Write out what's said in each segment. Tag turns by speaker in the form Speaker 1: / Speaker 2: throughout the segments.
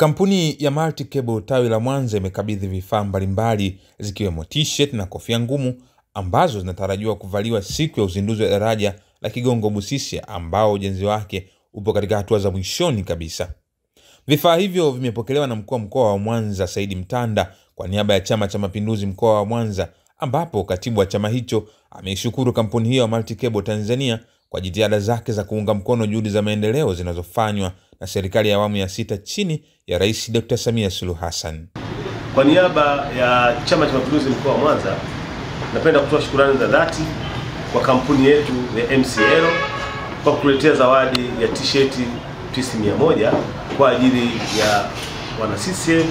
Speaker 1: Kampuni ya Multi Cable tawi la Mwanza imekabidhi vifaa mbalimbali zikiwemo t-shirt na kofia ngumu ambazo zinatarajiwa kuvaliwa siku ya uzinduzi wa daraja la Kigongo Busisi ambao ujenzi wake upo katika hatua za mwishoni kabisa. Vifaa hivyo vimepokelewa na mkuu wa mkoa wa Mwanza Saidi Mtanda kwa niaba ya Chama cha Mapinduzi mkoa wa Mwanza, ambapo katibu wa chama hicho ameishukuru kampuni hiyo ya Multi Cable Tanzania kwa jitihada zake za kuunga mkono juhudi za maendeleo zinazofanywa na serikali ya awamu ya 6 chini ya Rais Dr. Samia Suluhu Hassan.
Speaker 2: Kwa niaba ya Chama cha Mapinduzi mkoa wa Mwanza, napenda kutoa shukrani za dhati kwa kampuni yetu ya MCL kwa kuletea zawadi ya t-shirt piece 100 kwa ajili ya wana CCM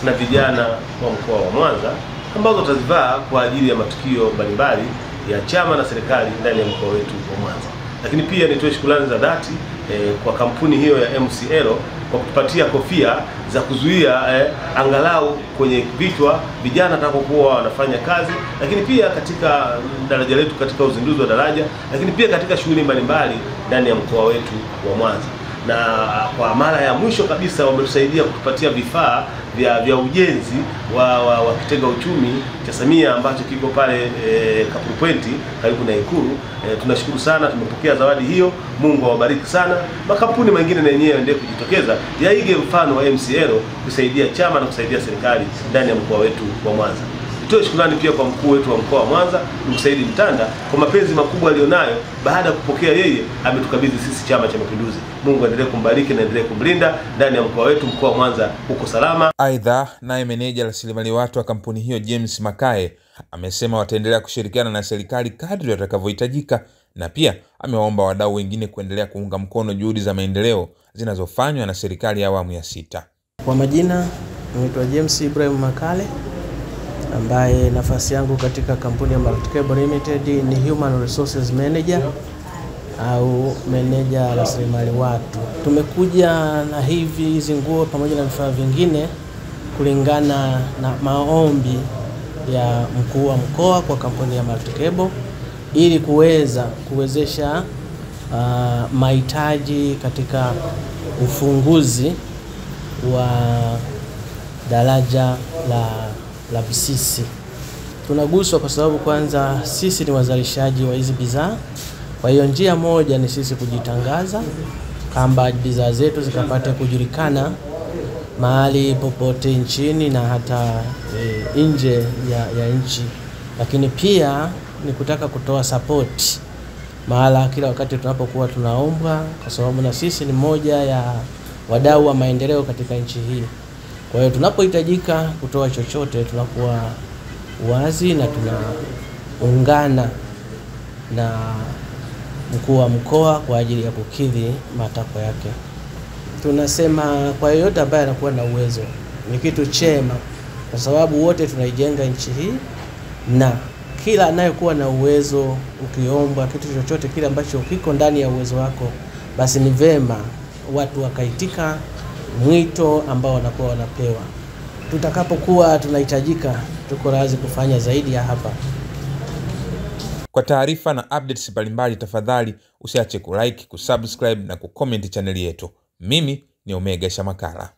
Speaker 2: na vijana wa mkoa wa Mwanza ambazo watazivaa kwa ajili ya matukio mbalimbali ya chama na serikali ndani ya mkoa wetu wa Mwanza. Lakini pia nitoe shukrani za dhati kwa kampuni hiyo ya MCL kwa kutupatia kofia za kuzuia angalau kwenye vichwa vijana watakapokuwa wanafanya kazi, lakini pia katika daraja letu, katika uzinduzi wa daraja, lakini pia katika shughuli mbalimbali ndani ya mkoa wetu wa Mwanza. Na kwa mara ya mwisho kabisa wametusaidia kutupatia vifaa vya ujenzi wa kitega uchumi cha Samia ambacho kiko pale Kapupwenti karibu na Ikulu. Tunashukuru sana, tumepokea zawadi hiyo. Mungu awabariki sana. Makampuni mengine na yenyewe yaendelee kujitokeza, yaige mfano wa MCL kusaidia chama na kusaidia serikali ndani ya mkoa wetu wa Mwanza. Nitoe shukrani pia kwa mkuu wetu wa mkoa wa Mwanza Ndugu Saidi Mtanda kwa mapenzi makubwa alionayo. Baada ya kupokea yeye, ametukabidhi sisi Chama cha Mapinduzi. Mungu aendelee kumbariki na aendelee kumlinda ndani ya mkoa wetu. Mkoa wa Mwanza uko salama.
Speaker 1: Aidha, naye meneja rasilimali watu wa kampuni hiyo James Makae amesema wataendelea kushirikiana na serikali kadri watakavyohitajika, na pia amewaomba wadau wengine kuendelea kuunga mkono juhudi za maendeleo zinazofanywa na serikali ya awamu ya 6.
Speaker 3: Kwa majina, naitwa James Ibrahim Makale, ambaye nafasi yangu katika kampuni ya Multi Cable Limited ni Human Resources Manager au meneja rasilimali watu. Tumekuja na hizi nguo pamoja na vifaa vingine kulingana na maombi ya mkuu wa mkoa kwa kampuni ya Multi Cable ili kuwezesha mahitaji katika ufunguzi wa daraja la Busisi. Tunaguswa kwa sababu kwanza sisi ni wazalishaji wa hizi bidhaa. Kwa hiyo njia moja ni sisi kujitangaza kwamba bidhaa zetu zikapate kujulikana mahali popote nchini na hata nje ya nchi. Lakini pia ni kutaka kutoa support mahala kila wakati tunapokuwa tunaomba, kwa sababu na sisi ni moja ya wadau wa maendeleo katika nchi hii. Kwa hiyo tunapohitajika kutoa chochote, tunakuwa wazi na tunaungana na mkuu wa mkoa kwa ajili ya kukidhi matakwa yake. Tunasema kwa yoyote ambaye anakuwa na uwezo ni kitu chema, kwa sababu wote tunaijenga nchi hii, na kila anayekuwa na uwezo, ukiomba kitu chochote kile ambacho kiko ndani ya uwezo wako, basi ni vema watu wakaitika mwito ambao wanakuwa wanapewa. Tutakapokuwa tunahitajika, tuko radhi kufanya zaidi ya hapa.
Speaker 1: Kwa taarifa na updates mbalimbali, tafadhali usiache kulike, kusubscribe na kucomment channel yetu. Mimi ni Omega Shamakala.